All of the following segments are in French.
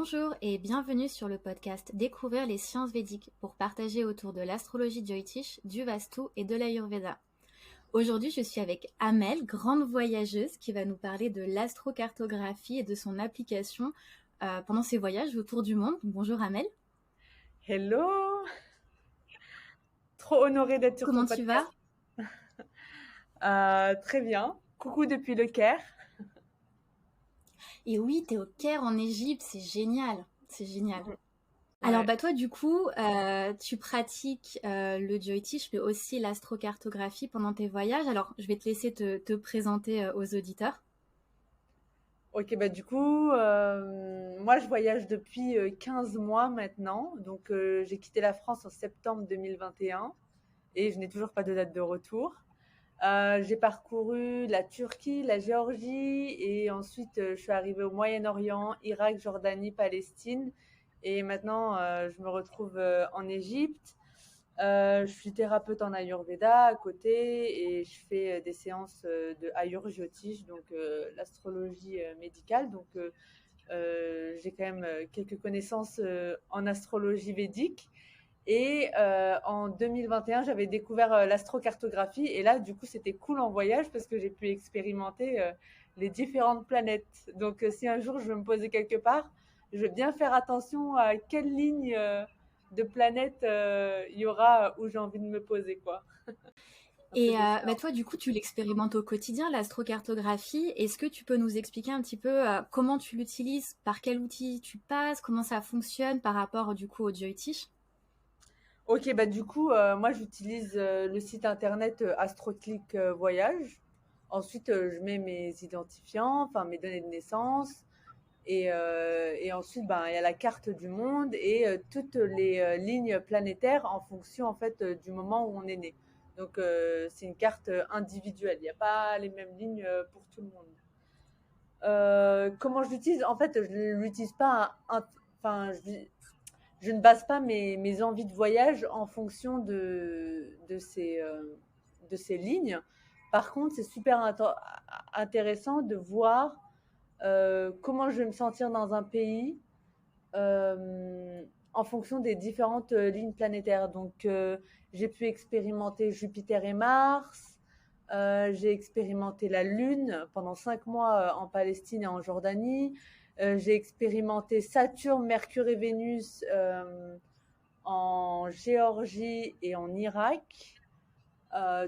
Bonjour et bienvenue sur le podcast Découvrir les sciences védiques pour partager autour de l'astrologie jyotish, du Vastu et de l'Ayurveda. Aujourd'hui, je suis avec Amel, grande voyageuse, qui va nous parler de l'astrocartographie et de son application pendant ses voyages autour du monde. Bonjour Amel. Hello! Trop honorée d'être sur ton Comment tu podcast. vas? Très bien. Coucou depuis le Caire. Et oui, t'es au Caire en Égypte, c'est génial, c'est génial. Alors Ouais. toi du coup, tu pratiques le jyotish mais aussi l'astrocartographie pendant tes voyages. Alors je vais te laisser te présenter aux auditeurs. Ok, bah du coup, moi je voyage depuis 15 mois maintenant. Donc j'ai quitté la France en septembre 2021 et je n'ai toujours pas de date de retour. J'ai parcouru la Turquie, la Géorgie et ensuite je suis arrivée au Moyen-Orient, Irak, Jordanie, Palestine et maintenant je me retrouve en Égypte. Je suis thérapeute en Ayurveda à côté et je fais des séances de Ayur Jyotish, donc l'astrologie médicale. Donc j'ai quand même quelques connaissances en astrologie védique. Et en 2021, j'avais découvert l'astrocartographie. Et là, du coup, c'était cool en voyage parce que j'ai pu expérimenter les différentes planètes. Donc, si un jour je veux me poser quelque part, je vais bien faire attention à quelle ligne de planète il y aura où j'ai envie de me poser, quoi. Un peu Et d'expérience. toi du coup tu l'expérimentes au quotidien, l'astrocartographie. Est-ce que tu peux nous expliquer un petit peu comment tu l'utilises, par quel outil tu passes, comment ça fonctionne par rapport du coup au jyotish? Ok, bah du coup, moi j'utilise le site internet AstroClick Voyage. Ensuite, je mets mes identifiants, enfin mes données de naissance. Et ensuite, ben, il y a la carte du monde et toutes les lignes planétaires en fonction en fait du moment où on est né. Donc, c'est une carte individuelle. Il n'y a pas les mêmes lignes pour tout le monde. Comment je l'utilise? En fait, je ne l'utilise pas. Enfin, je ne base pas mes envies de voyage en fonction de ces lignes. Par contre, c'est super intéressant de voir comment je vais me sentir dans un pays en fonction des différentes lignes planétaires. Donc, j'ai pu expérimenter Jupiter et Mars. J'ai expérimenté la Lune pendant 5 mois en Palestine et en Jordanie. J'ai expérimenté Saturne, Mercure et Vénus en Géorgie et en Irak.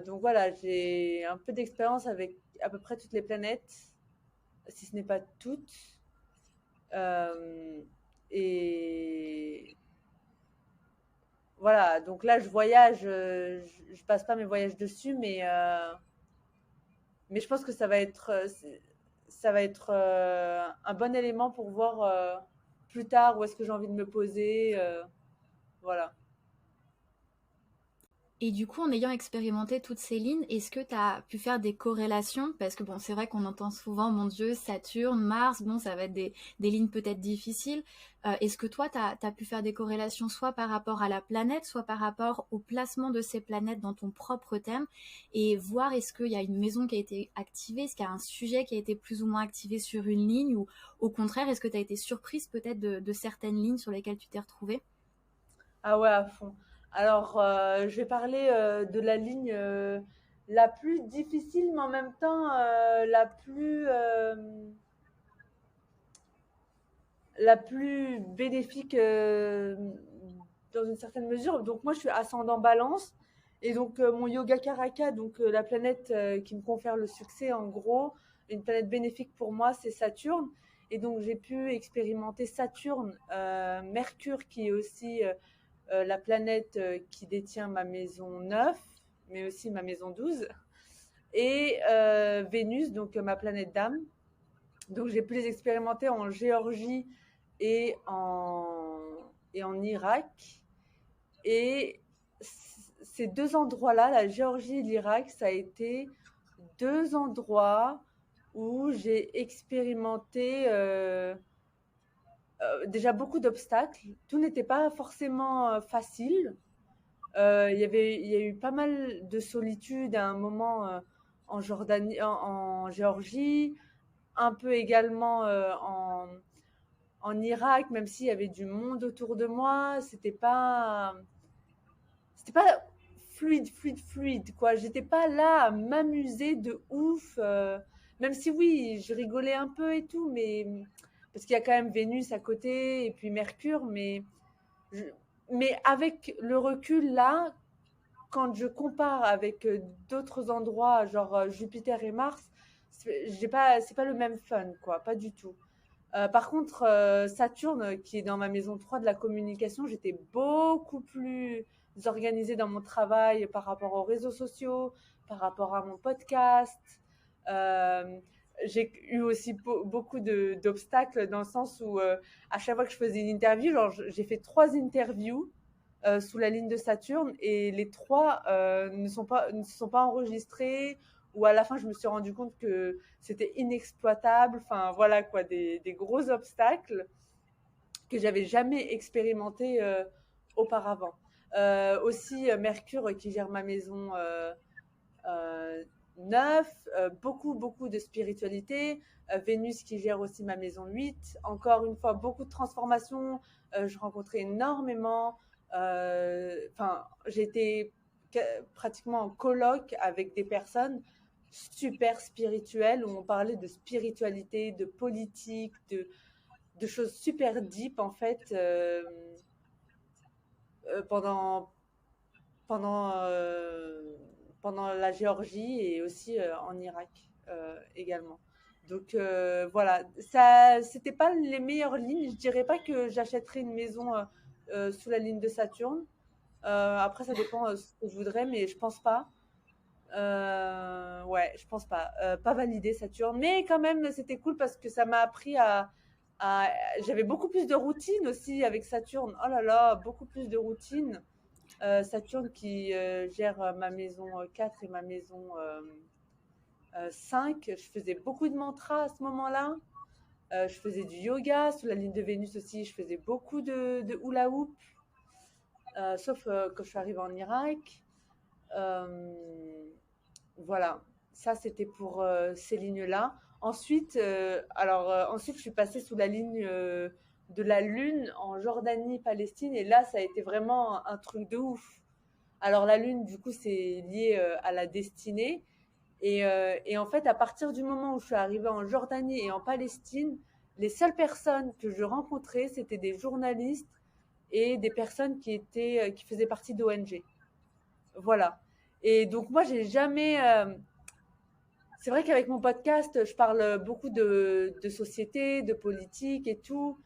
Donc voilà, j'ai un peu d'expérience avec à peu près toutes les planètes, si ce n'est pas toutes. Euh, et voilà, donc là je voyage, je passe pas mes voyages dessus, mais je pense que ça va être un bon élément pour voir plus tard où est-ce que j'ai envie de me poser. Voilà. Et du coup, en ayant expérimenté toutes ces lignes, est-ce que tu as pu faire des corrélations? Parce que bon, c'est vrai qu'on entend souvent, mon Dieu, Saturne, Mars, bon, ça va être des lignes peut-être difficiles. Est-ce que toi, tu as pu faire des corrélations soit par rapport à la planète, soit par rapport au placement de ces planètes dans ton propre thème, et voir est-ce qu'il y a une maison qui a été activée, est-ce qu'il y a un sujet qui a été plus ou moins activé sur une ligne, ou au contraire, est-ce que tu as été surprise peut-être de certaines lignes sur lesquelles tu t'es retrouvée? Ah ouais, à fond. Alors, je vais parler de la ligne la plus difficile, mais en même temps la plus bénéfique dans une certaine mesure. Donc moi, je suis ascendant Balance. Et donc mon Yoga Karaka, donc la planète qui me confère le succès, en gros, une planète bénéfique pour moi, c'est Saturne. Et donc j'ai pu expérimenter Saturne, Mercure, qui est aussi la planète qui détient ma maison 9, mais aussi ma maison 12, et Vénus, donc ma planète d'âme. Donc j'ai pu les expérimenter en Géorgie et en Irak. Et ces deux endroits-là, la Géorgie et l'Irak, ça a été deux endroits où j'ai expérimenté déjà beaucoup d'obstacles. Tout n'était pas forcément facile. Il y a eu pas mal de solitude à un moment en Jordanie, en Géorgie, un peu également en Irak, même s'il y avait du monde autour de moi, c'était pas fluide, quoi. J'étais pas là à m'amuser de ouf, même si oui, je rigolais un peu et tout, mais parce qu'il y a quand même Vénus à côté et puis Mercure, je- mais avec le recul là, quand je compare avec d'autres endroits, genre Jupiter et Mars, c'est pas le même fun, quoi, pas du tout. Par contre, Saturne, qui est dans ma maison 3 de la communication, j'étais beaucoup plus organisée dans mon travail par rapport aux réseaux sociaux, par rapport à mon podcast. Euh, j'ai eu aussi beaucoup d'obstacles dans le sens où à chaque fois que je faisais une interview, genre j'ai fait 3 interviews sous la ligne de Saturne et les 3 ne se sont pas enregistrés ou à la fin je me suis rendu compte que c'était inexploitable. Enfin voilà quoi, des gros obstacles que j'avais jamais expérimenté auparavant. Aussi Mercure qui gère ma maison euh, 9, beaucoup de spiritualité. Vénus qui gère aussi ma maison 8. Encore une fois, beaucoup de transformations. Je rencontrais énormément. Enfin, j'étais pratiquement en colloque avec des personnes super spirituelles où on parlait de spiritualité, de politique, de choses super deep en fait pendant pendant, pendant la Géorgie et aussi en Irak également. Donc voilà, ça, c'était pas les meilleures lignes. Je dirais pas que j'achèterais une maison sous la ligne de Saturne. Après, ça dépend ce que je voudrais, mais je pense pas. Ouais, je pense pas. Pas validé Saturne, mais quand même, c'était cool parce que ça m'a appris à... J'avais beaucoup plus de routine aussi avec Saturne. Oh là là, beaucoup plus de routine. Saturne qui gère ma maison 4 et ma maison 5. Je faisais beaucoup de mantras à ce moment-là. Je faisais du yoga. Sous la ligne de Vénus aussi, je faisais beaucoup de hula hoop. Sauf quand je suis arrivée en Irak. Euh, voilà, ça c'était pour ces lignes-là. Ensuite, ensuite, je suis passée sous la ligne de la Lune en Jordanie, Palestine, et là, ça a été vraiment un truc de ouf. Alors la Lune, du coup, c'est lié à la destinée. Et en fait, à partir du moment où je suis arrivée en Jordanie et en Palestine, les seules personnes que je rencontrais, c'était des journalistes et des personnes qui faisaient partie d'ONG. Voilà. Et donc moi, j'ai jamais. C'est vrai qu'avec mon podcast, je parle beaucoup de société, de politique et tout.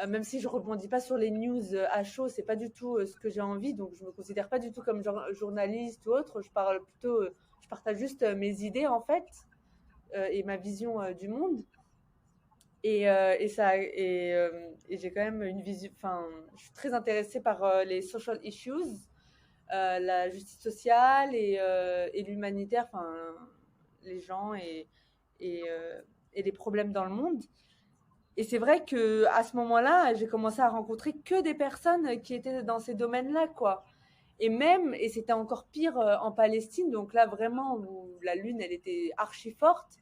Même si je rebondis pas sur les news à chaud, c'est pas du tout ce que j'ai envie. Donc je me considère pas du tout comme journaliste ou autre. Je parle plutôt, je partage juste mes idées en fait et ma vision du monde. Et j'ai quand même une vision. Enfin, je suis très intéressée par les social issues, la justice sociale et l'humanitaire. Enfin, les gens et les problèmes dans le monde. Et c'est vrai que à ce moment-là, j'ai commencé à rencontrer que des personnes qui étaient dans ces domaines-là, quoi. Et c'était encore pire en Palestine, donc là vraiment où la lune, elle était archi forte.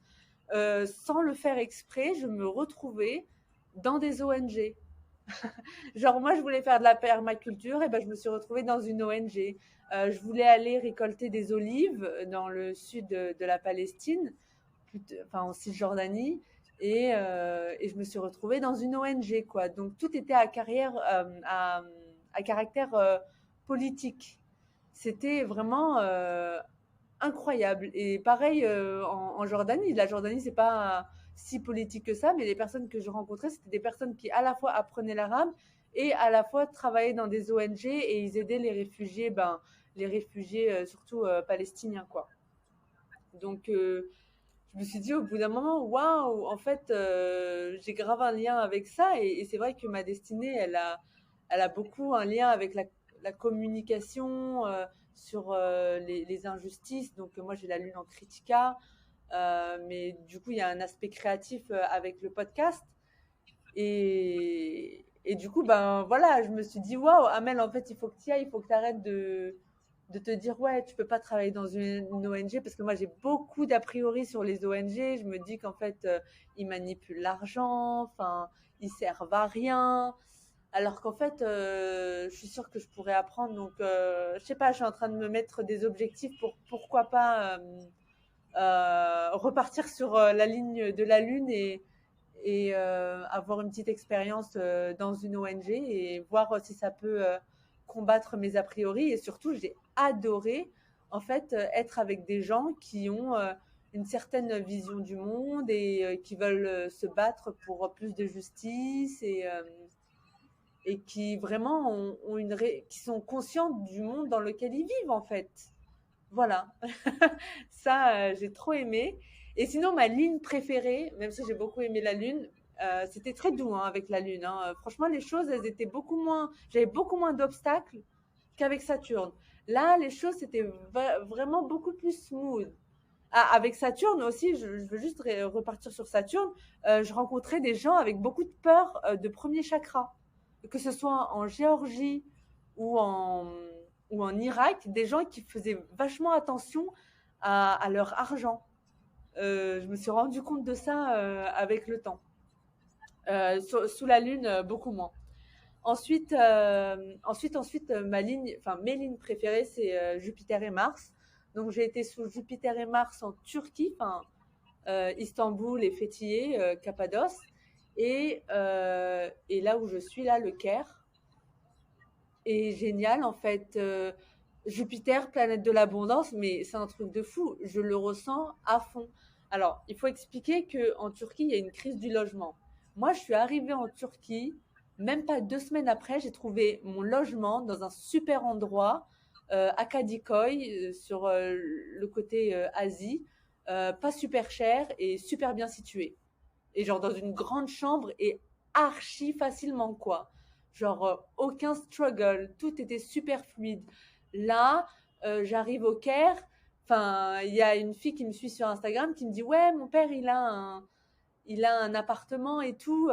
Sans le faire exprès, je me retrouvais dans des ONG. Genre moi, je voulais faire de la permaculture, et ben je me suis retrouvée dans une ONG. Je voulais aller récolter des olives dans le sud de la Palestine, enfin en Cisjordanie, et je me suis retrouvée dans une ONG, quoi. Donc tout était à caractère politique. C'était vraiment incroyable. Et pareil en Jordanie. La Jordanie, c'est pas si politique que ça, mais les personnes que je rencontrais, c'était des personnes qui à la fois apprenaient l'arabe et à la fois travaillaient dans des ONG et ils aidaient les réfugiés surtout palestiniens, quoi. Donc, je me suis dit au bout d'un moment, waouh, en fait, j'ai grave un lien avec ça. Et c'est vrai que ma destinée, elle a beaucoup un lien avec la communication sur les injustices. Donc, moi, j'ai la lune en Critica. Mais du coup, il y a un aspect créatif avec le podcast. Et du coup, ben voilà, je me suis dit, waouh, Amel, en fait, il faut que tu y ailles, il faut que tu arrêtes de te dire, ouais, tu peux pas travailler dans une ONG, parce que moi, j'ai beaucoup d'a priori sur les ONG. Je me dis qu'en fait, ils manipulent l'argent, enfin, ils servent à rien. Alors qu'en fait, je suis sûre que je pourrais apprendre. Donc, je sais pas, je suis en train de me mettre des objectifs pour pourquoi pas repartir sur la ligne de la Lune et avoir une petite expérience dans une ONG et voir si ça peut combattre mes a priori. Et surtout, j'ai adoré en fait être avec des gens qui ont une certaine vision du monde et qui veulent se battre pour plus de justice et qui vraiment qui sont conscients du monde dans lequel ils vivent en fait. Voilà, ça j'ai trop aimé. Et sinon ma ligne préférée, même si j'ai beaucoup aimé la lune, c'était très doux hein, avec la lune. Hein. Franchement les choses elles étaient beaucoup moins, j'avais beaucoup moins d'obstacles qu'avec Saturne. Là les choses c'était vraiment beaucoup plus smooth. Ah, avec Saturne aussi, je veux juste repartir sur Saturne. Je rencontrais des gens avec beaucoup de peur de premier chakra, que ce soit en Géorgie ou en, ou en Irak, des gens qui faisaient vachement attention à leur argent. Je me suis rendu compte de ça avec le temps. Sous la Lune, beaucoup moins. Ensuite, ma ligne, enfin mes lignes préférées, c'est Jupiter et Mars. Donc j'ai été sous Jupiter et Mars en Turquie, enfin Istanbul et Fethiye, Cappadoce, et là où je suis là, le Caire. Et génial en fait. Jupiter, planète de l'abondance, mais c'est un truc de fou. Je le ressens à fond. Alors, il faut expliquer qu'en Turquie, il y a une crise du logement. Moi, je suis arrivée en Turquie, même pas 2 semaines après, j'ai trouvé mon logement dans un super endroit, à Kadikoy, sur le côté Asie, pas super cher et super bien situé. Et genre dans une grande chambre et archi facilement, quoi. Genre, aucun struggle, tout était super fluide. Là, j'arrive au Caire, enfin, il y a une fille qui me suit sur Instagram qui me dit, ouais, mon père, il a un appartement et tout,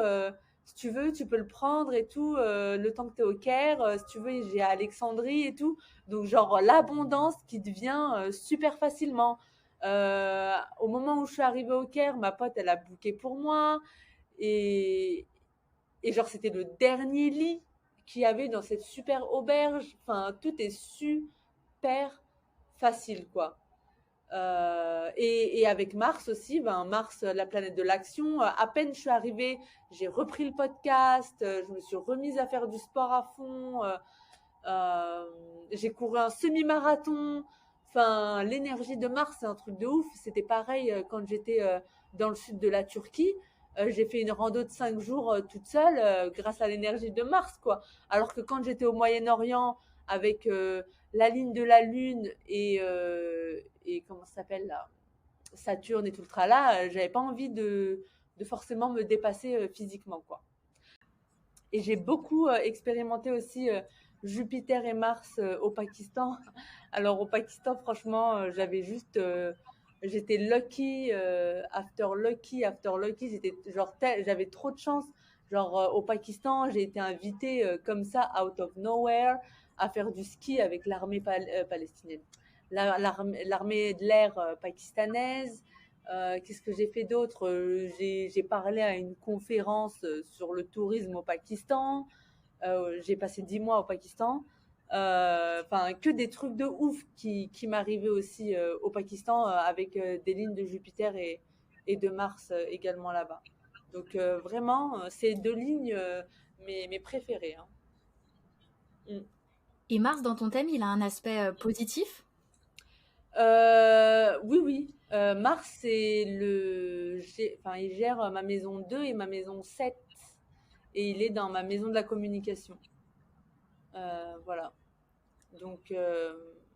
si tu veux, tu peux le prendre et tout, le temps que tu es au Caire, si tu veux, j'ai à Alexandrie et tout. Donc, genre, l'abondance qui devient super facilement. Au moment où je suis arrivée au Caire, ma pote, elle a booké pour moi. Et, et genre, c'était le dernier lit qu'il y avait dans cette super auberge. Enfin, tout est super facile, quoi. Et avec Mars aussi, ben Mars, la planète de l'action. À peine je suis arrivée, j'ai repris le podcast, je me suis remise à faire du sport à fond. J'ai couru un semi-marathon. Enfin, l'énergie de Mars, c'est un truc de ouf. C'était pareil quand j'étais dans le sud de la Turquie. J'ai fait une rando de 5 jours toute seule grâce à l'énergie de Mars, quoi. Alors que quand j'étais au Moyen-Orient avec la ligne de la Lune et comment ça s'appelle là, Saturne et tout le tralala, j'avais pas envie de forcément me dépasser physiquement, quoi. Et j'ai beaucoup expérimenté aussi Jupiter et Mars au Pakistan. Alors au Pakistan, franchement, j'étais lucky after lucky. J'étais genre, j'avais trop de chance. Genre au Pakistan, j'ai été invitée comme ça, out of nowhere, à faire du ski avec l'armée palestinienne, l'armée de l'air pakistanaise. Qu'est-ce que j'ai fait d'autre? J'ai parlé à une conférence sur le tourisme au Pakistan. J'ai passé 10 mois au Pakistan. Enfin, que des trucs de ouf qui m'arrivaient aussi au Pakistan avec des lignes de Jupiter et de Mars également là-bas. Donc vraiment, c'est 2 lignes mes préférées. Hein. Mm. Et Mars, dans ton thème, il a un aspect positif? Oui, oui. Mars, enfin, il gère ma maison 2 et ma maison 7. Et il est dans ma maison de la communication. Voilà. Donc,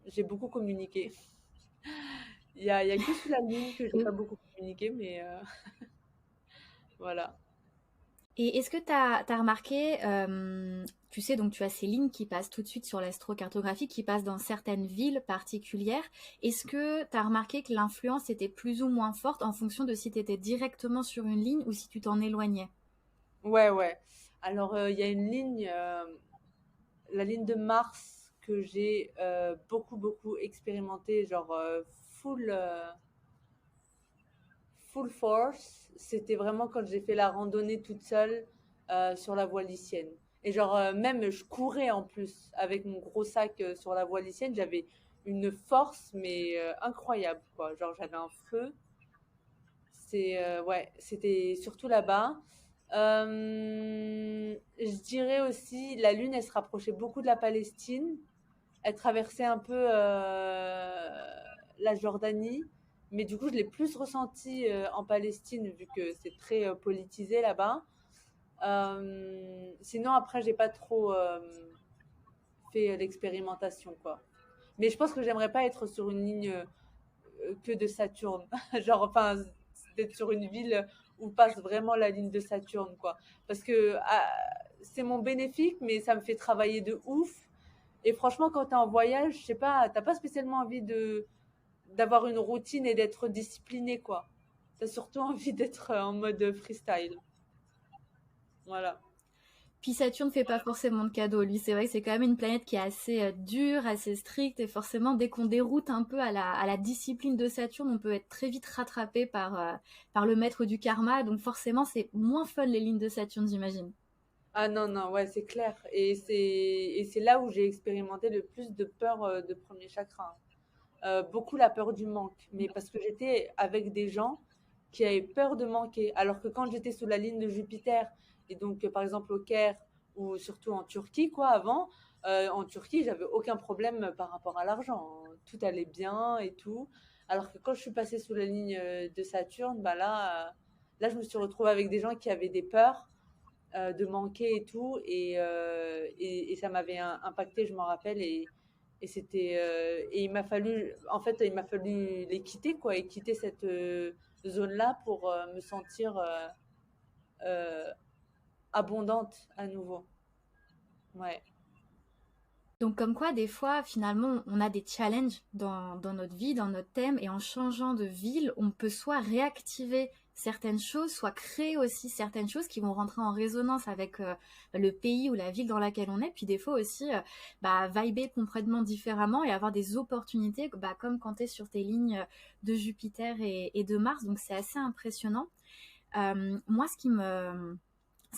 j'ai beaucoup communiqué. Il y a que sous la lune que j'ai pas beaucoup communiqué, mais voilà. Et est-ce que tu as remarqué, tu sais, donc tu as ces lignes qui passent tout de suite sur l'astrocartographie, qui passent dans certaines villes particulières. Est-ce que tu as remarqué que l'influence était plus ou moins forte en fonction de si tu étais directement sur une ligne ou si tu t'en éloignais? Ouais, ouais. Alors, il y a une ligne, la ligne de Mars que j'ai beaucoup expérimenté, genre full force, c'était vraiment quand j'ai fait la randonnée toute seule sur la voie lycienne. Et genre, même je courais en plus avec mon gros sac sur la voie lycienne, j'avais une force, mais incroyable, quoi. Genre, j'avais un feu. Ouais, c'était surtout là-bas. Je dirais aussi, la Lune, elle se rapprochait beaucoup de la Palestine. Elle traversait un peu la Jordanie, mais du coup, je l'ai plus ressenti en Palestine, vu que c'est très politisé là-bas. Sinon, après, j'ai pas trop fait l'expérimentation, quoi. Mais je pense que j'aimerais pas être sur une ligne que de Saturne. Genre, enfin, d'être sur une ville où passe vraiment la ligne de Saturne, quoi. Parce que c'est mon bénéfique, mais ça me fait travailler de ouf. Et franchement, quand t'es en voyage, je sais pas, t'as pas spécialement envie d'avoir une routine et d'être discipliné, quoi. T'as surtout envie d'être en mode freestyle. Voilà. Puis Saturne fait pas forcément de cadeaux, lui. C'est vrai que c'est quand même une planète qui est assez dure, assez stricte, et forcément, dès qu'on déroute un peu à la discipline de Saturne, on peut être très vite rattrapé par le maître du karma. Donc forcément, c'est moins fun les lignes de Saturne, j'imagine. Ah non, non, ouais, c'est clair. Et c'est là où j'ai expérimenté le plus de peur de premier chakra. Beaucoup la peur du manque, mais parce que j'étais avec des gens qui avaient peur de manquer. Alors que quand j'étais sous la ligne de Jupiter, et donc par exemple au Caire ou surtout en Turquie, quoi, avant, en Turquie, j'avais aucun problème par rapport à l'argent. Tout allait bien et tout. Alors que quand je suis passée sous la ligne de Saturne, bah là, je me suis retrouvée avec des gens qui avaient des peurs de manquer et tout, et ça m'avait impacté, je m'en rappelle, et c'était et il m'a fallu en fait il m'a fallu les quitter, quoi, et quitter cette zone là pour me sentir euh, abondante à nouveau. Ouais. Donc comme quoi, des fois, finalement, on a des challenges dans notre vie, dans notre thème, et en changeant de ville, on peut soit réactiver certaines choses, soit créer aussi certaines choses qui vont rentrer en résonance avec le pays ou la ville dans laquelle on est, puis des fois aussi vibrer complètement différemment et avoir des opportunités, comme quand tu es sur tes lignes de Jupiter et de Mars, donc c'est assez impressionnant. Moi, ce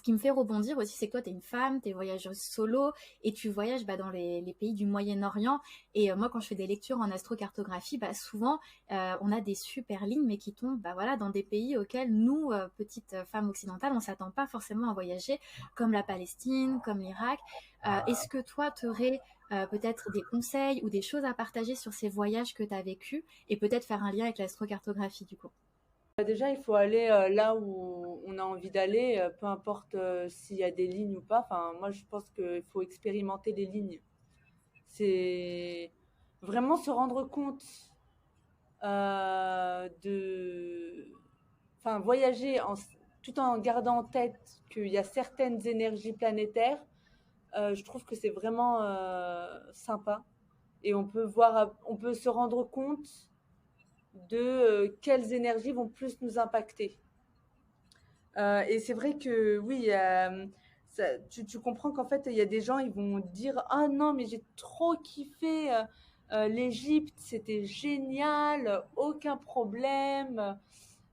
qui me fait rebondir aussi, c'est que toi, tu es une femme, tu es voyageuse solo et tu voyages dans les pays du Moyen-Orient. Et moi, quand je fais des lectures en astrocartographie, souvent, on a des super lignes, mais qui tombent voilà, dans des pays auxquels nous, petites femmes occidentales, on ne s'attend pas forcément à voyager, comme la Palestine, comme l'Irak. Est-ce que toi, tu aurais peut-être des conseils ou des choses à partager sur ces voyages que tu as vécus et peut-être faire un lien avec l'astrocartographie du coup? Déjà, il faut aller là où on a envie d'aller, peu importe s'il y a des lignes ou pas. Enfin, moi, je pense qu'il faut expérimenter les lignes. C'est vraiment se rendre compte de, enfin, voyager tout en gardant en tête qu'il y a certaines énergies planétaires. Je trouve que c'est vraiment sympa, et on peut se rendre compte de quelles énergies vont plus nous impacter. Et c'est vrai que oui, tu comprends qu'en fait, il y a des gens, ils vont dire: ah non, mais j'ai trop kiffé l'Égypte, c'était génial, aucun problème.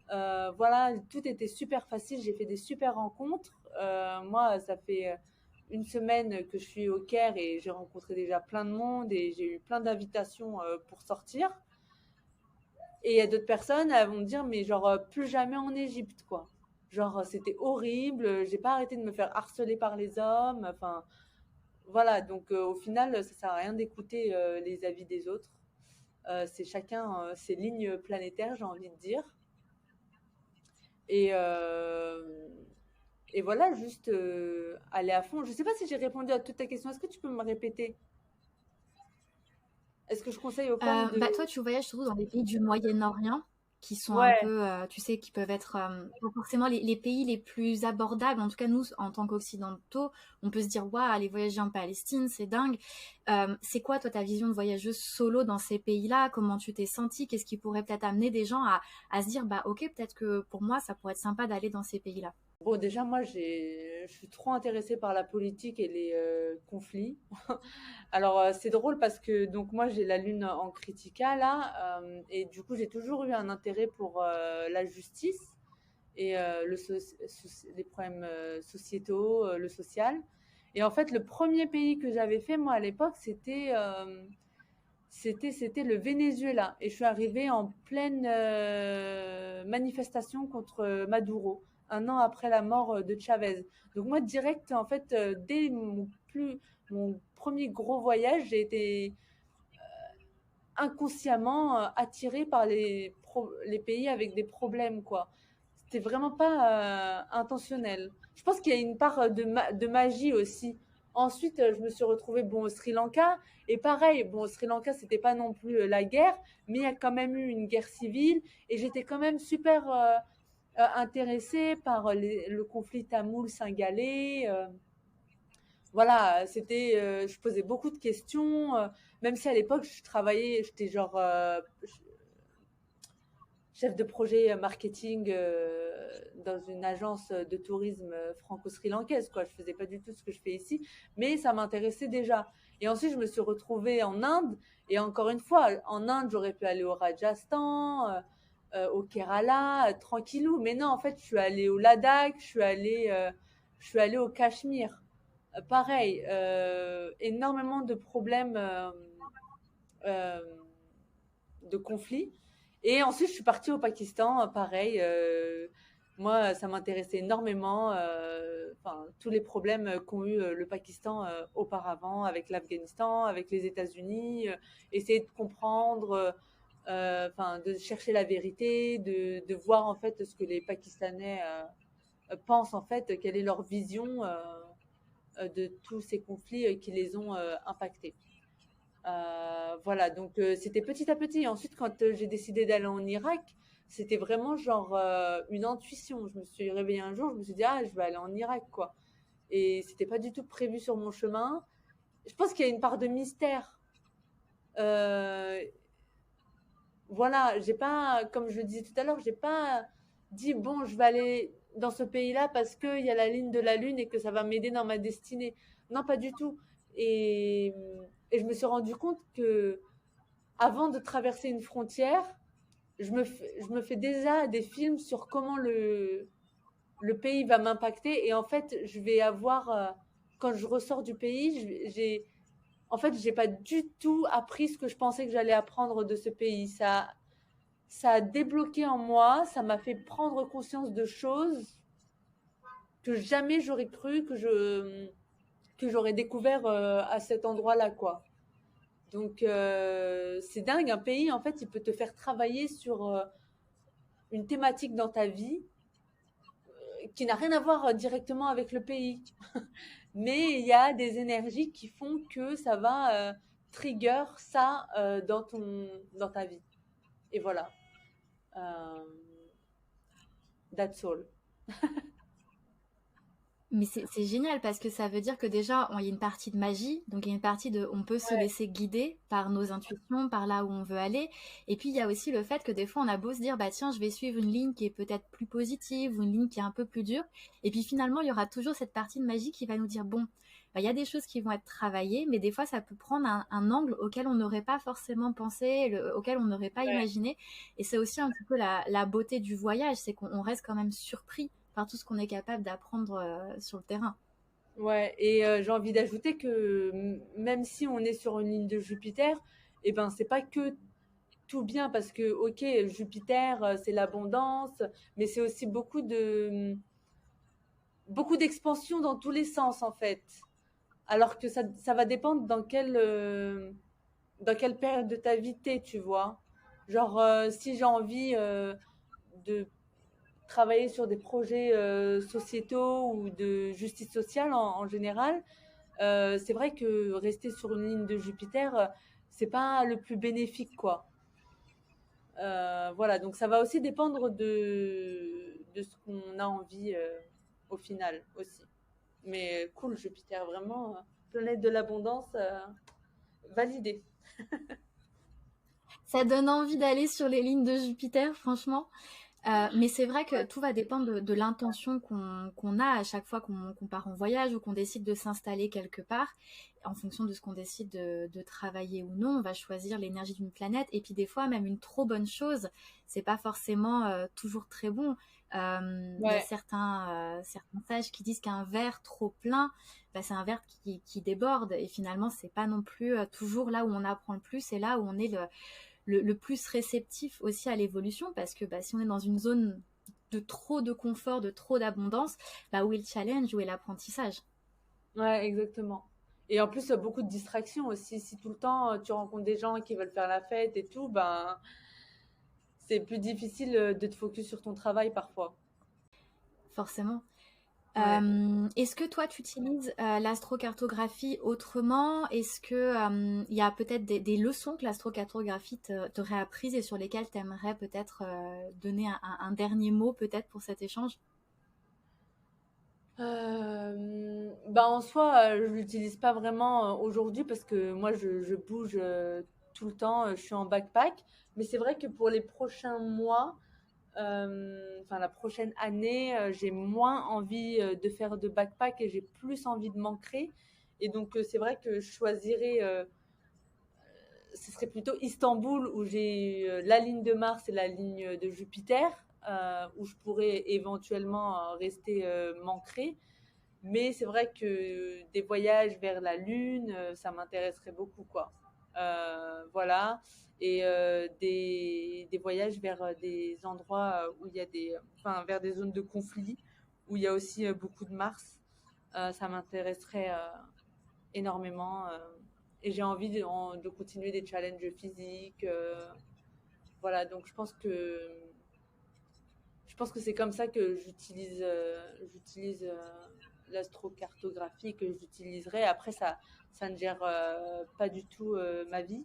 Voilà, tout était super facile, j'ai fait des super rencontres. Moi, ça fait une semaine que je suis au Caire et j'ai rencontré déjà plein de monde et j'ai eu plein d'invitations pour sortir. Et il y a d'autres personnes, elles vont me dire, mais genre, plus jamais en Égypte, quoi. Genre, c'était horrible, j'ai pas arrêté de me faire harceler par les hommes. Enfin, voilà, donc au final, ça sert à rien d'écouter les avis des autres. C'est chacun ses lignes planétaires, j'ai envie de dire. Et, euh, et voilà, juste aller à fond. Je sais pas si j'ai répondu à toutes tes questions. Est-ce que tu peux me répéter? Est-ce que je conseille aux femmes de... Toi, tu voyages surtout dans les pays du Moyen-Orient, qui sont un Ouais, peu, tu sais, qui peuvent être pas forcément les pays les plus abordables. En tout cas, nous, en tant qu'Occidentaux, on peut se dire, waouh, aller voyager en Palestine, c'est dingue. C'est quoi, toi, ta vision de voyageuse solo dans ces pays-là? Comment tu t'es sentie? Qu'est-ce qui pourrait peut-être amener des gens à se dire, ok, peut-être que pour moi, ça pourrait être sympa d'aller dans ces pays-là? Bon, déjà, moi, je suis trop intéressée par la politique et les conflits. Alors, c'est drôle parce que donc moi, j'ai la lune en Critica là, et du coup, j'ai toujours eu un intérêt pour la justice et les problèmes sociétaux, le social. Et en fait, le premier pays que j'avais fait, moi, à l'époque, c'était le Venezuela. Et je suis arrivée en pleine manifestation contre Maduro, un an après la mort de Chavez. Donc moi, direct, en fait, dès mon premier gros voyage, j'ai été inconsciemment attirée par les pays avec des problèmes, quoi. C'était vraiment pas intentionnel. Je pense qu'il y a une part de magie aussi. Ensuite, je me suis retrouvée bon, au Sri Lanka. Et pareil, bon, au Sri Lanka, c'était pas non plus la guerre, mais il y a quand même eu une guerre civile. Et j'étais quand même super intéressée par le conflit tamoul-singalais. Voilà, je posais beaucoup de questions, même si à l'époque je travaillais, j'étais genre chef de projet marketing dans une agence de tourisme franco-sri-lankaise, quoi. Je faisais pas du tout ce que je fais ici, mais ça m'intéressait déjà. Et ensuite, je me suis retrouvée en Inde, et encore une fois, en Inde, j'aurais pu aller au Rajasthan, au Kerala, tranquillou, mais non, en fait, je suis allée au Ladakh, je suis allée au Cachemire. Pareil, énormément de problèmes euh, de conflits. Et ensuite, je suis partie au Pakistan, pareil. Moi, ça m'intéressait énormément. Enfin, tous les problèmes qu'ont eu le Pakistan auparavant, avec l'Afghanistan, avec les États-Unis, essayer de comprendre, enfin, de chercher la vérité, de voir en fait ce que les Pakistanais pensent en fait, quelle est leur vision de tous ces conflits qui les ont impactés. Voilà, donc c'était petit à petit. Ensuite, quand j'ai décidé d'aller en Irak, c'était vraiment genre une intuition. Je me suis réveillée un jour, je me suis dit, ah, je vais aller en Irak, quoi. Et c'était pas du tout prévu sur mon chemin. Je pense qu'il y a une part de mystère. Euh, voilà, j'ai pas, comme je le disais tout à l'heure, j'ai pas dit, bon, je vais aller dans ce pays-là parce qu'il y a la ligne de la Lune et que ça va m'aider dans ma destinée. Non, pas du tout. Et, et je me suis rendu compte que avant de traverser une frontière, je me fais déjà des films sur comment le pays va m'impacter. Et en fait, je vais avoir, quand je ressors du pays, en fait, j'ai pas du tout appris ce que je pensais que j'allais apprendre de ce pays. Ça a débloqué en moi, ça m'a fait prendre conscience de choses que jamais j'aurais cru que j'aurais découvert à cet endroit-là, quoi. Donc, c'est dingue, un pays, en fait, il peut te faire travailler sur une thématique dans ta vie qui n'a rien à voir directement avec le pays. Mais il y a des énergies qui font que ça va trigger ça dans ta vie. Et voilà. Euh, that's all. Mais c'est génial parce que ça veut dire que déjà, il y a une partie de magie, donc il y a une partie de, on peut se Ouais, laisser guider par nos intuitions, par là où on veut aller. Et puis il y a aussi le fait que des fois, on a beau se dire, bah tiens, je vais suivre une ligne qui est peut-être plus positive ou une ligne qui est un peu plus dure. Et puis finalement, il y aura toujours cette partie de magie qui va nous dire, bon, bah, il y a des choses qui vont être travaillées, mais des fois, ça peut prendre un angle auquel on n'aurait pas forcément pensé, auquel on n'aurait pas ouais. imaginé. Et c'est aussi un petit peu la beauté du voyage, c'est qu'on reste quand même surpris par tout ce qu'on est capable d'apprendre sur le terrain. Ouais, et j'ai envie d'ajouter que même si on est sur une ligne de Jupiter, eh ben c'est pas que tout bien parce que ok Jupiter c'est l'abondance, mais c'est aussi beaucoup d'expansion dans tous les sens en fait. Alors que ça va dépendre dans quelle période de ta vie t'es, tu vois. Genre si j'ai envie de travailler sur des projets sociétaux ou de justice sociale en général, c'est vrai que rester sur une ligne de Jupiter, c'est pas le plus bénéfique, quoi. Voilà, donc ça va aussi dépendre de ce qu'on a envie au final aussi. Mais cool, Jupiter, vraiment, planète de l'abondance, validée. Ça donne envie d'aller sur les lignes de Jupiter, franchement. Mais c'est vrai que tout va dépendre de l'intention qu'on a à chaque fois qu'on part en voyage ou qu'on décide de s'installer quelque part. En fonction de ce qu'on décide de travailler ou non, on va choisir l'énergie d'une planète. Et puis des fois, même une trop bonne chose, c'est pas forcément toujours très bon. Il y a Ouais, certains sages qui disent qu'un verre trop plein, bah, c'est un verre qui déborde. Et finalement, c'est pas non plus toujours là où on apprend le plus, c'est là où on est le plus réceptif aussi à l'évolution, parce que bah, si on est dans une zone de trop de confort, de trop d'abondance, bah, où est le challenge, où est l'apprentissage? ouais, exactement. Et en plus, beaucoup de distractions aussi. Si tout le temps tu rencontres des gens qui veulent faire la fête et tout, ben c'est plus difficile de te focus sur ton travail parfois. Forcément. Ouais. Est-ce que toi, tu utilises l'astrocartographie autrement? Est-ce que il y a peut-être des leçons que l'astrocartographie t'aurait apprises et sur lesquelles tu aimerais peut-être donner un dernier mot peut-être pour cet échange? Bah en soi, je l'utilise pas vraiment aujourd'hui parce que moi je bouge tout le temps, je suis en backpack. Mais c'est vrai que pour les prochains mois, enfin la prochaine année, j'ai moins envie de faire de backpack et j'ai plus envie de m'ancrer. Et donc c'est vrai que je choisirais, ce serait plutôt Istanbul où j'ai la ligne de Mars et la ligne de Jupiter, où je pourrais éventuellement rester m'ancrer. Mais c'est vrai que des voyages vers la Lune, ça m'intéresserait beaucoup, quoi. Voilà. Et des voyages vers des endroits où il y a enfin, vers des zones de conflit, où il y a aussi beaucoup de Mars. Ça m'intéresserait énormément. Et j'ai envie de continuer des challenges physiques. Voilà. Donc je pense que c'est comme ça que j'utilise l'astrocartographie que j'utiliserai. Après, ça ne gère pas du tout ma vie.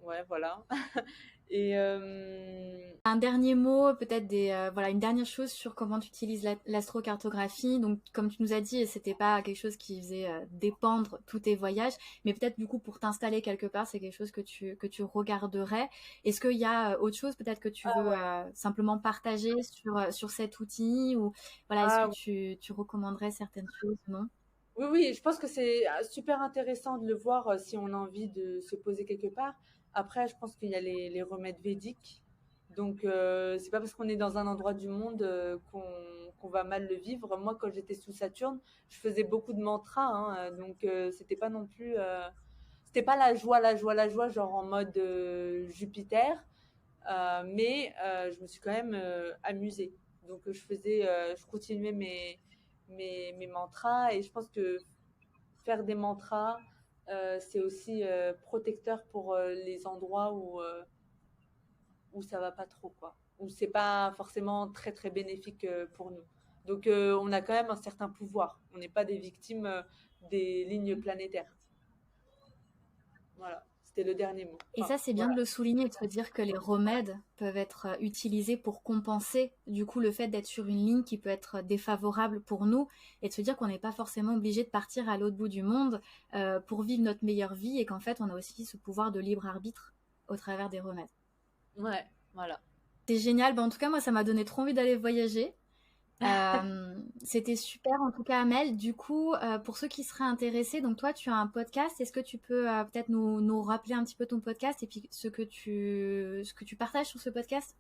Ouais, voilà. Et Un dernier mot, peut-être voilà, une dernière chose sur comment tu utilises l'astrocartographie. Donc, comme tu nous as dit, c'était pas quelque chose qui faisait dépendre tous tes voyages, mais peut-être du coup pour t'installer quelque part, c'est quelque chose que tu regarderais. Est-ce qu'il y a autre chose peut-être que tu ah veux ouais. simplement partager sur cet outil ou voilà, est-ce que Ah ouais. tu recommanderais certaines choses, non? Oui, oui, je pense que c'est super intéressant de le voir si on a envie de se poser quelque part. Après, je pense qu'il y a les remèdes védiques. Donc, c'est pas parce qu'on est dans un endroit du monde qu'on va mal le vivre. Moi, quand j'étais sous Saturne, je faisais beaucoup de mantras, hein, donc c'était pas non plus, c'était pas la joie, la joie, la joie, genre en mode Jupiter, mais je me suis quand même amusée. Donc, je continuais mes mantras et je pense que faire des mantras, c'est aussi protecteur pour les endroits où ça va pas trop, quoi. Où c'est pas forcément très très bénéfique pour nous. Donc on a quand même un certain pouvoir. On n'est pas des victimes des lignes planétaires. Voilà, c'était le dernier mot. Et Enfin, ça, c'est bien de voilà. le souligner et de se dire que les remèdes peuvent être utilisés pour compenser du coup le fait d'être sur une ligne qui peut être défavorable pour nous et de se dire qu'on n'est pas forcément obligé de partir à l'autre bout du monde pour vivre notre meilleure vie et qu'en fait on a aussi ce pouvoir de libre arbitre au travers des remèdes. Ouais, voilà. C'est génial, bah, en tout cas moi ça m'a donné trop envie d'aller voyager. C'était super en tout cas Amel. Du coup, pour ceux qui seraient intéressés, donc toi tu as un podcast. Est-ce que tu peux peut-être nous rappeler un petit peu ton podcast et puis ce que tu partages sur ce podcast?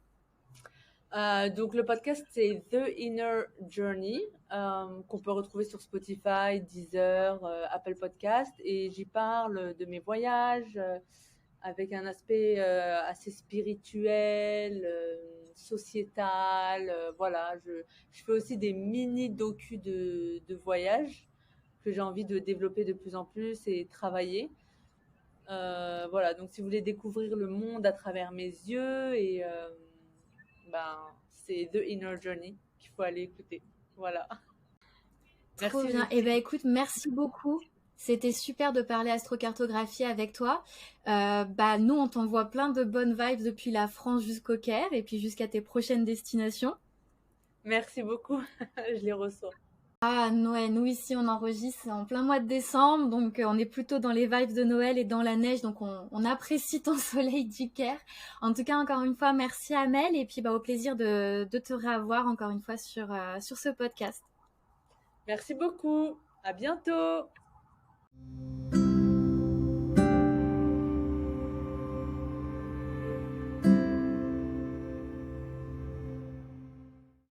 Donc le podcast c'est The Inner Journey qu'on peut retrouver sur Spotify, Deezer, Apple Podcast et j'y parle de mes voyages avec un aspect assez spirituel, sociétal. Voilà, je fais aussi des mini docus de voyage que j'ai envie de développer de plus en plus et travailler. Voilà, donc si vous voulez découvrir le monde à travers mes yeux et ben c'est The Inner Journey qu'il faut aller écouter. Voilà. Trop Merci bien. Eh ben Justine. écoute, merci beaucoup. C'était super de parler astrocartographie avec toi. Bah nous, on t'envoie plein de bonnes vibes depuis la France jusqu'au Caire et puis jusqu'à tes prochaines destinations. Merci beaucoup. Je les reçois. Ah, Noël, nous ici on enregistre en plein mois de décembre, donc on est plutôt dans les vibes de Noël et dans la neige, donc on apprécie ton soleil du Caire. En tout cas, encore une fois, merci Amel, et puis au plaisir de te revoir encore une fois sur ce podcast. Merci beaucoup. À bientôt.